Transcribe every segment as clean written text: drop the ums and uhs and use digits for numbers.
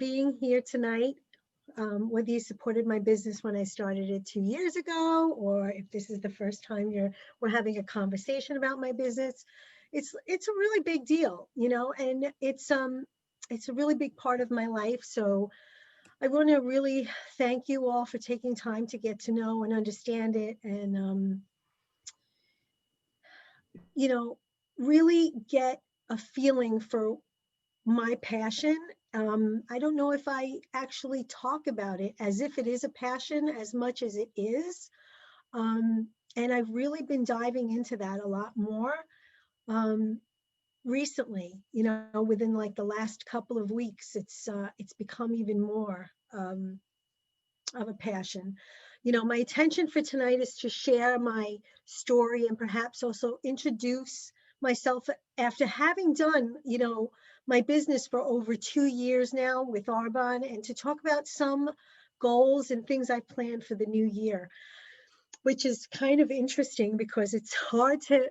being here tonight. Whether you supported my business when I started it 2 years ago, or if this is the first time we're having a conversation about my business, it's a really big deal, and it's a really big part of my life. So I want to really thank you all for taking time to get to know and understand it, and you know, really get a feeling for my passion. I don't know if I actually talk about it as if it is a passion as much as it is. And I've really been diving into that a lot more recently, within like the last couple of weeks. It's become even more of a passion. My intention for tonight is to share my story and perhaps also introduce myself after having done, my business for over 2 years now with Arbonne, and to talk about some goals and things I plan for the new year, which is kind of interesting because it's hard to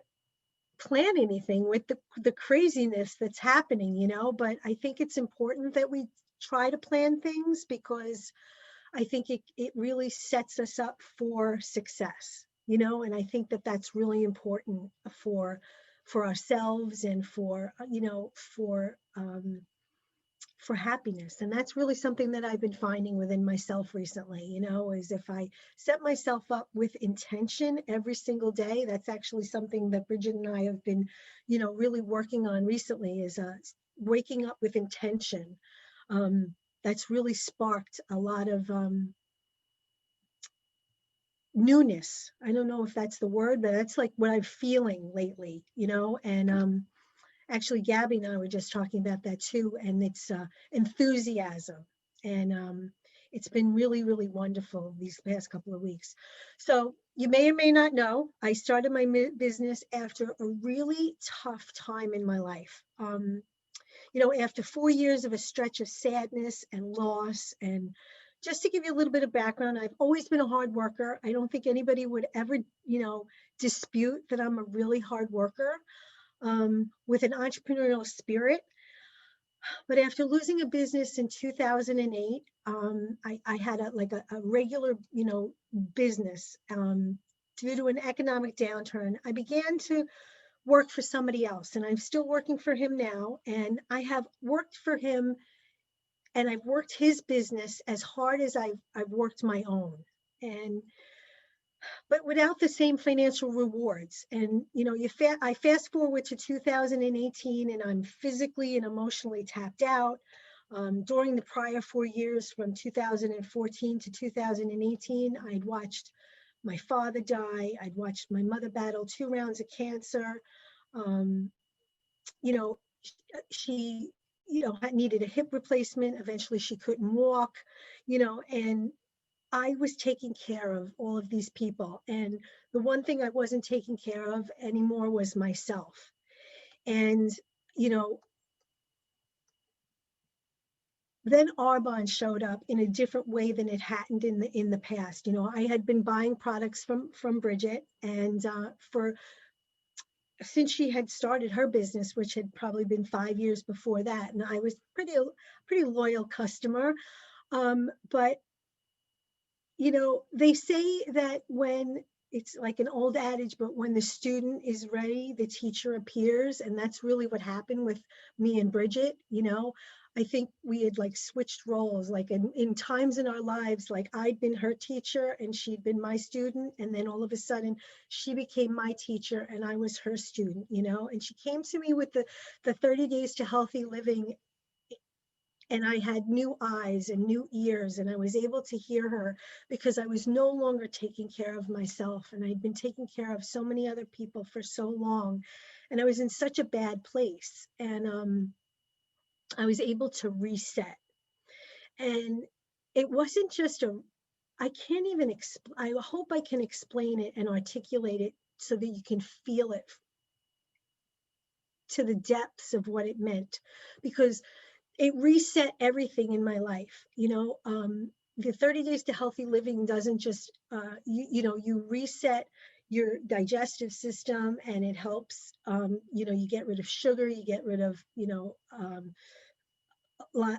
plan anything with the craziness that's happening, but I think it's important that we try to plan things because I think it really sets us up for success, and I think that that's really important for ourselves and for happiness. And that's really something that I've been finding within myself recently, is if I set myself up with intention every single day. That's actually something that Bridget and I have been, really working on recently, is waking up with intention. That's really sparked a lot of newness. I don't know if that's the word, but that's like what I'm feeling lately, and actually Gabby and I were just talking about that too, and it's enthusiasm. And it's been really, really wonderful these past couple of weeks. So you may or may not know, I started my business after a really tough time in my life. After 4 years of a stretch of sadness and loss. And just to give you a little bit of background, I've always been a hard worker. I don't think anybody would ever, dispute that I'm a really hard worker, with an entrepreneurial spirit. But after losing a business in 2008, I had a regular, business. Due to an economic downturn, I began to work for somebody else, and I'm still working for him now. And I have worked for him, and I've worked his business as hard as I've worked my own, but without the same financial rewards. And I fast forward to 2018, and I'm physically and emotionally tapped out. During the prior 4 years, from 2014 to 2018, I'd watched my father die. I'd watched my mother battle 2 rounds of cancer. Um, you know, she, had needed a hip replacement. Eventually she couldn't walk, and I was taking care of all of these people. And the one thing I wasn't taking care of anymore was myself. And, you know, then Arbonne showed up in a different way than it hadn't in the past. I had been buying products from Bridget, and for since she had started her business, which had probably been 5 years before that, and I was pretty loyal customer. But they say that when it's like an old adage, but when the student is ready, the teacher appears. And that's really what happened with me and Bridget. I think we had like switched roles, like in times in our lives, like I'd been her teacher and she'd been my student. And then all of a sudden she became my teacher and I was her student, and she came to me with the 30 days to healthy living, and I had new eyes and new ears, and I was able to hear her because I was no longer taking care of myself, and I'd been taking care of so many other people for so long, and I was in such a bad place. And I was able to reset. And it wasn't just I can't even I hope I can explain it and articulate it so that you can feel it to the depths of what it meant, because it reset everything in my life. The 30 days to healthy living doesn't just, you reset your digestive system, and it helps, you get rid of sugar, you get rid of,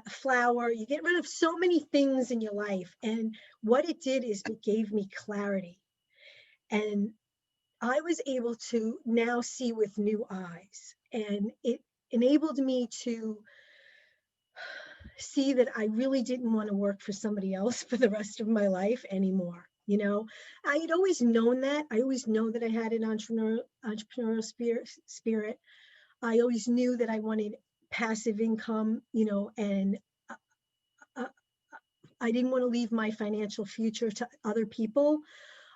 flour, you get rid of so many things in your life. And what it did is it gave me clarity. And I was able to now see with new eyes. And it enabled me to see that I really didn't want to work for somebody else for the rest of my life anymore. You know, I had always known that. I always know that I had an entrepreneurial spirit. I always knew that I wanted passive income, you know, and uh, uh, I didn't want to leave my financial future to other people.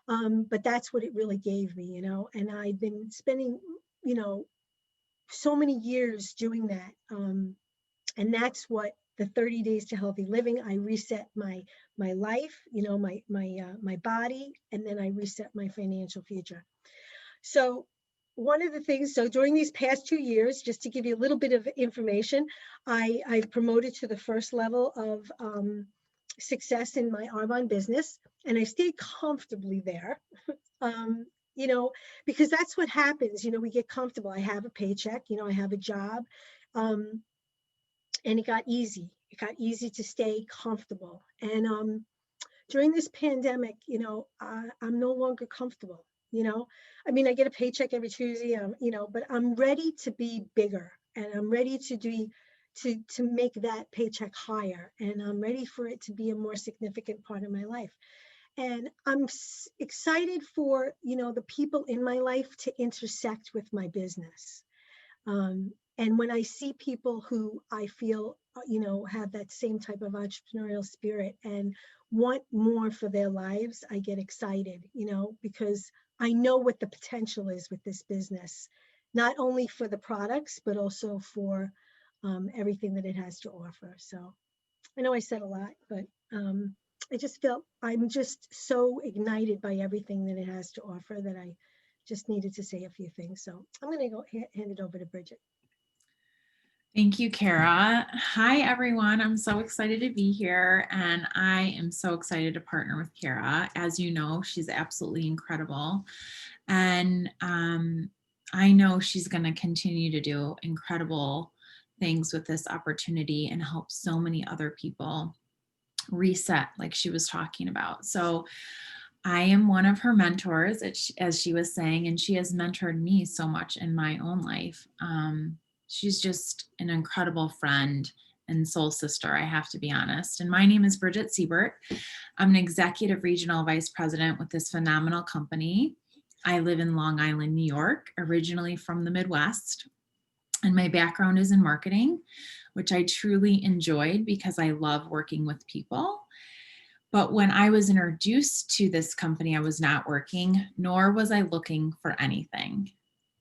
But that's what it really gave me, you know, and I've been spending, you know, so many years doing that. And that's what the 30 days to healthy living, I reset my life, you know, my body, and then I reset my financial future. So one of the things, so during these past 2 years, just to give you a little bit of information, I've promoted to the first level of success in my Arbonne business, and I stayed comfortably there. Um, you know, because that's what happens. You know, we get comfortable. I have a paycheck. You know, I have a job, um, and it got easy. It got easy to stay comfortable. And during this pandemic, you know, I'm no longer comfortable. You know, I mean, I get a paycheck every Tuesday, you know, but I'm ready to be bigger, and I'm ready to do to make that paycheck higher, and I'm ready for it to be a more significant part of my life. And I'm excited for, you know, the people in my life to intersect with my business. And when I see people who I feel, you know, have that same type of entrepreneurial spirit and want more for their lives, I get excited, you know, because I know what the potential is with this business, not only for the products, but also for everything that it has to offer. So I know I said a lot, but I just felt I'm just so ignited by everything that it has to offer that I just needed to say a few things. So I'm going to go hand it over to Bridget. Thank you, Cara. Hi, everyone. I'm so excited to be here, and I am so excited to partner with Cara. As you know, she's absolutely incredible, and I know she's going to continue to do incredible things with this opportunity and help so many other people reset, like she was talking about. So I am one of her mentors, as she was saying, and she has mentored me so much in my own life. She's just an incredible friend and soul sister, I have to be honest. And my name is Bridget Siebert. I'm an executive regional vice president with this phenomenal company. I live in Long Island, New York, originally from the Midwest. And my background is in marketing, which I truly enjoyed because I love working with people. But when I was introduced to this company, I was not working, nor was I looking for anything.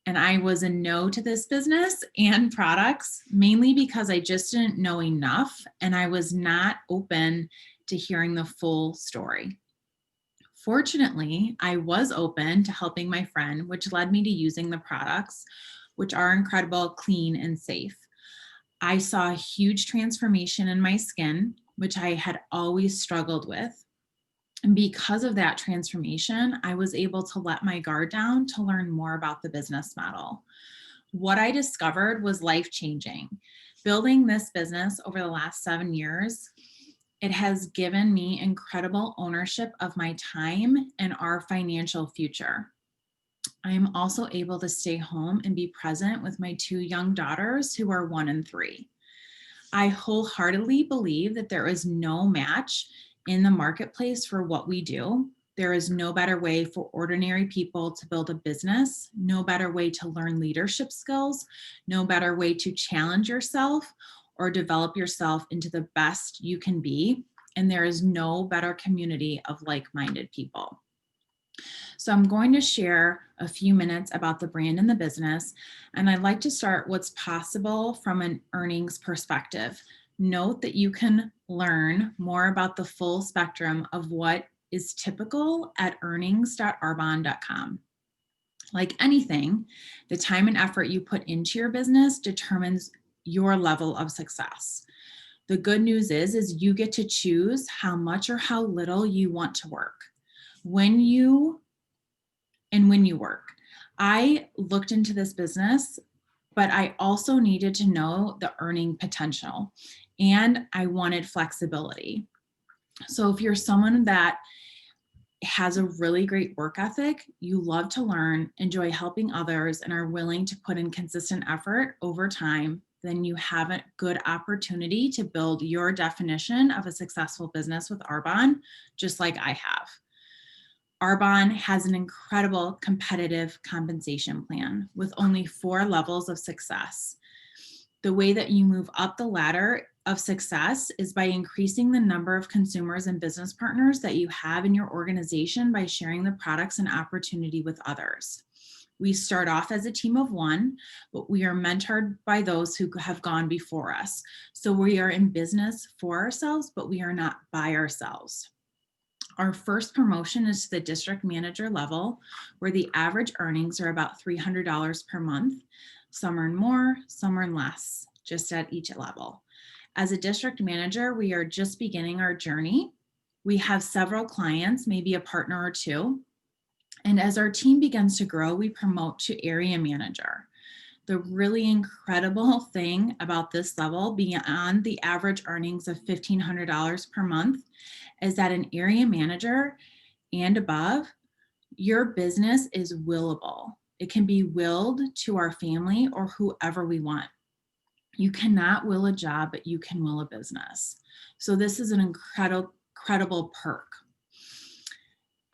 And I was a no to this business and products, mainly because I just didn't know enough and I was not open to hearing the full story. Fortunately, I was open to helping my friend, which led me to using the products, which are incredible, clean, and safe. I saw a huge transformation in my skin, which I had always struggled with. And because of that transformation, I was able to let my guard down to learn more about the business model. What I discovered was life-changing. Building this business over the last 7 years, it has given me incredible ownership of my time and our financial future. I am also able to stay home and be present with my 2 young daughters who are 1 and 3. I wholeheartedly believe that there is no match in the marketplace for what we do. There is no better way for ordinary people to build a business, no better way to learn leadership skills, no better way to challenge yourself or develop yourself into the best you can be. And there is no better community of like-minded people. So I'm going to share a few minutes about the brand and the business, and I'd like to start what's possible from an earnings perspective. Note that you can learn more about the full spectrum of what is typical at earnings.arbonne.com. Like anything, the time and effort you put into your business determines your level of success. The good news is you get to choose how much or how little you want to work. When you work. I looked into this business, but I also needed to know the earning potential. and I wanted flexibility. So if you're someone that has a really great work ethic, you love to learn, enjoy helping others, and are willing to put in consistent effort over time, then you have a good opportunity to build your definition of a successful business with Arbonne, just like I have. Arbonne has an incredible competitive compensation plan with only 4 levels of success. The way that you move up the ladder of success is by increasing the number of consumers and business partners that you have in your organization by sharing the products and opportunity with others. We start off as a team of 1, but we are mentored by those who have gone before us. So we are in business for ourselves, but we are not by ourselves. Our first promotion is to the district manager level, where the average earnings are about $300 per month. Some earn more, some earn less, just at each level. As a district manager, we are just beginning our journey. We have several clients, maybe a partner or 2. And as our team begins to grow, we promote to area manager. The really incredible thing about this level, beyond the average earnings of $1,500 per month, is that an area manager and above, your business is willable. It can be willed to our family or whoever we want. You cannot will a job, but you can will a business. So this is an incredible perk.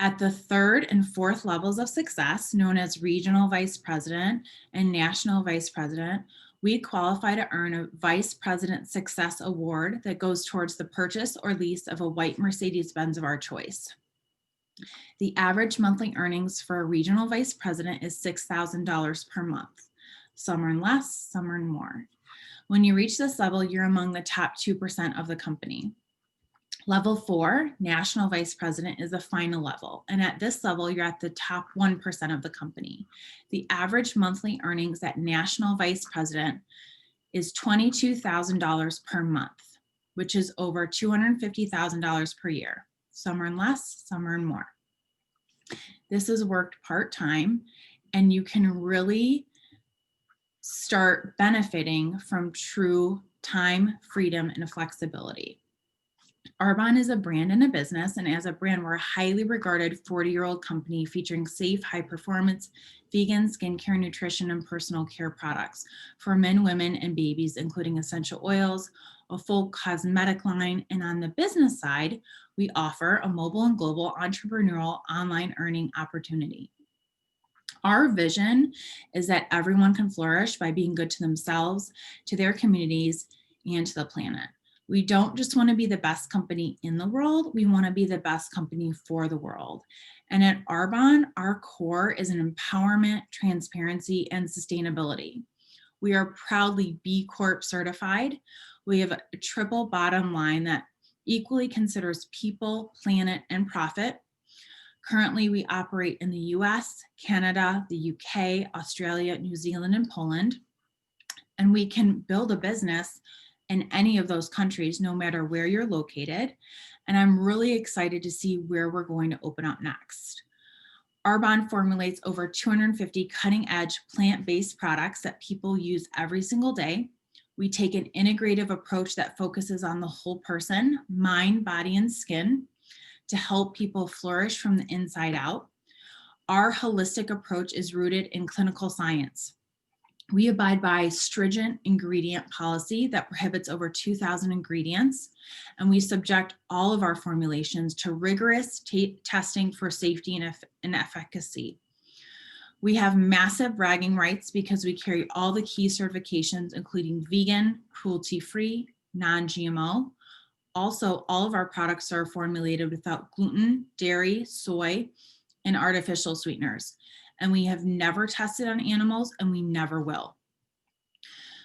At the 3rd and 4th levels of success, known as regional vice president and national vice president, we qualify to earn a Vice President Success Award that goes towards the purchase or lease of a white Mercedes-Benz of our choice. The average monthly earnings for a regional vice president is $6,000 per month. Some earn less, some earn more. When you reach this level, you're among the top 2% of the company. Level 4, National Vice President, is the final level. And at this level, you're at the top 1% of the company. The average monthly earnings at National Vice President is $22,000 per month, which is over $250,000 per year. Some earn less, some earn more. This is worked part-time, and you can really start benefiting from true time, freedom, and flexibility. Arbonne is a brand and a business, and as a brand, we're a highly regarded 40-year-old company featuring safe, high-performance, vegan, skincare, nutrition, and personal care products for men, women, and babies, including essential oils, a full cosmetic line, and on the business side, we offer a mobile and global entrepreneurial online earning opportunity. Our vision is that everyone can flourish by being good to themselves, to their communities, and to the planet. We don't just want to be the best company in the world, we want to be the best company for the world. And at Arbonne, our core is an empowerment, transparency, and sustainability. We are proudly B Corp certified. We have a triple bottom line that equally considers people, planet, and profit. Currently, we operate in the US, Canada, the UK, Australia, New Zealand, and Poland. And we can build a business in any of those countries, no matter where you're located. And I'm really excited to see where we're going to open up next. Arbonne formulates over 250 cutting-edge plant-based products that people use every single day. We take an integrative approach that focuses on the whole person, mind, body, and skin, to help people flourish from the inside out. Our holistic approach is rooted in clinical science. We abide by stringent ingredient policy that prohibits over 2,000 ingredients, and we subject all of our formulations to rigorous testing for safety and efficacy. We have massive bragging rights because we carry all the key certifications, including vegan, cruelty-free, non-GMO. Also, all of our products are formulated without gluten, dairy, soy, and artificial sweeteners. And we have never tested on animals, and we never will.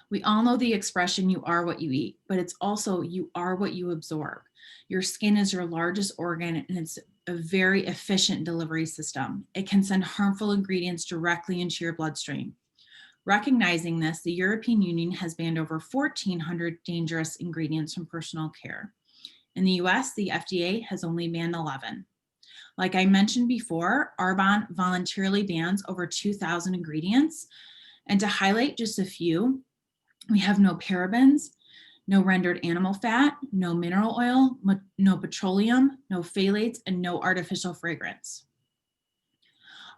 We all know the expression, you are what you eat, but it's also you are what you absorb. Your skin is your largest organ, and it's a very efficient delivery system. It can send harmful ingredients directly into your bloodstream. Recognizing this, the European Union has banned over 1,400 dangerous ingredients from personal care. In the US, the FDA has only banned 11. Like I mentioned before, Arbonne voluntarily bans over 2,000 ingredients. And to highlight just a few, we have no parabens, no rendered animal fat, no mineral oil, no petroleum, no phthalates, and no artificial fragrance.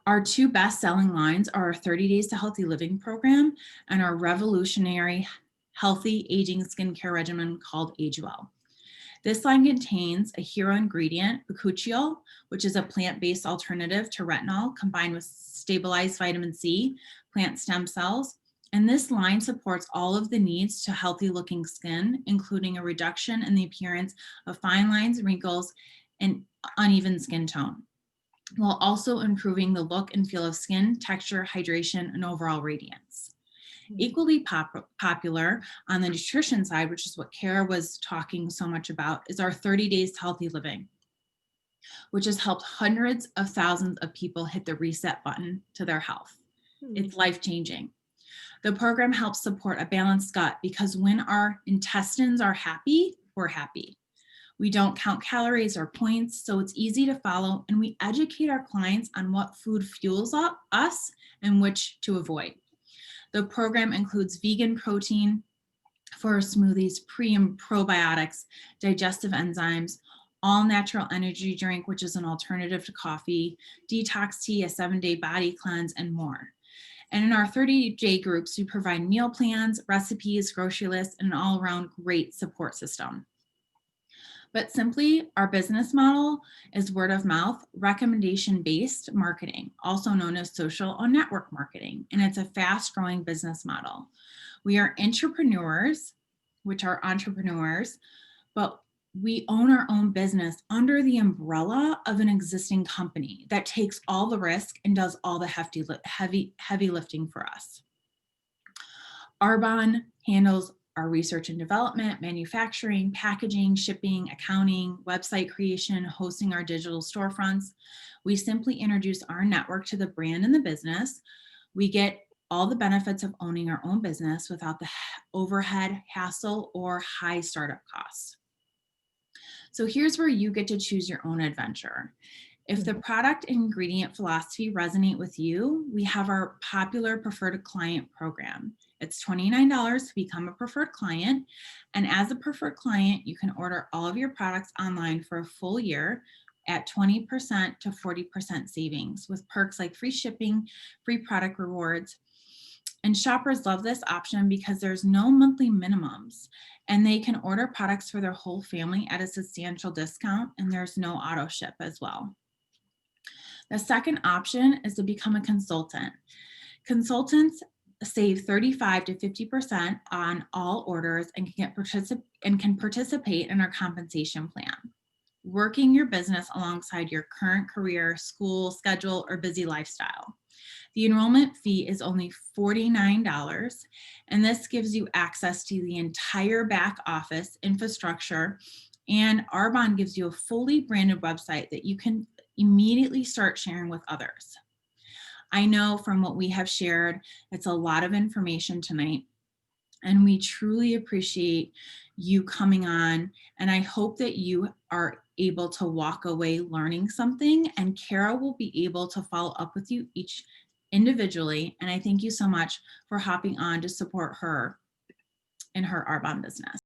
Our two best-selling lines are our 30 Days to Healthy Living program and our revolutionary healthy aging skincare regimen called Age Well. This line contains a hero ingredient, bakuchiol, which is a plant-based alternative to retinol combined with stabilized vitamin C, plant stem cells. And this line supports all of the needs to healthy looking skin, including a reduction in the appearance of fine lines, wrinkles, and uneven skin tone, while also improving the look and feel of skin, texture, hydration, and overall radiance. Equally popular on the nutrition side, which is what Cara was talking so much about, is our 30 Days to Healthy Living, which has helped hundreds of thousands of people hit the reset button to their health. It's life-changing. The program helps support a balanced gut because when our intestines are happy, we're happy. We don't count calories or points, so it's easy to follow, and we educate our clients on what food fuels us and which to avoid. The program includes vegan protein for smoothies, pre and probiotics, digestive enzymes, all natural energy drink, which is an alternative to coffee, detox tea, a 7-day body cleanse, and more. And in our 30-day groups, we provide meal plans, recipes, grocery lists, and an all-around great support system. But simply, our business model is word of mouth, recommendation-based marketing, also known as social or network marketing, and it's a fast-growing business model. We are entrepreneurs, which are entrepreneurs, but we own our own business under the umbrella of an existing company that takes all the risk and does all the heavy lifting for us. Arbonne handles our research and development, manufacturing, packaging, shipping, accounting, website creation, hosting our digital storefronts. We simply introduce our network to the brand and the business. We get all the benefits of owning our own business without the overhead, hassle, or high startup costs. So here's where you get to choose your own adventure. If the product and ingredient philosophy resonate with you, we have our popular preferred client program. It's $29 to become a preferred client. And as a preferred client, you can order all of your products online for a full year at 20% to 40% savings with perks like free shipping, free product rewards. And shoppers love this option because there's no monthly minimums and they can order products for their whole family at a substantial discount, and there's no auto ship as well. The second option is to become a consultant. Consultants save 35 to 50% on all orders and can participate in our compensation plan. Working your business alongside your current career, school, schedule, or busy lifestyle. The enrollment fee is only $49, and this gives you access to the entire back office infrastructure, and Arbonne gives you a fully branded website that you can immediately start sharing with others. I know from what we have shared, it's a lot of information tonight, and we truly appreciate you coming on, and I hope that you are able to walk away learning something, and Cara will be able to follow up with you each individually, and I thank you so much for hopping on to support her in her Arbonne business.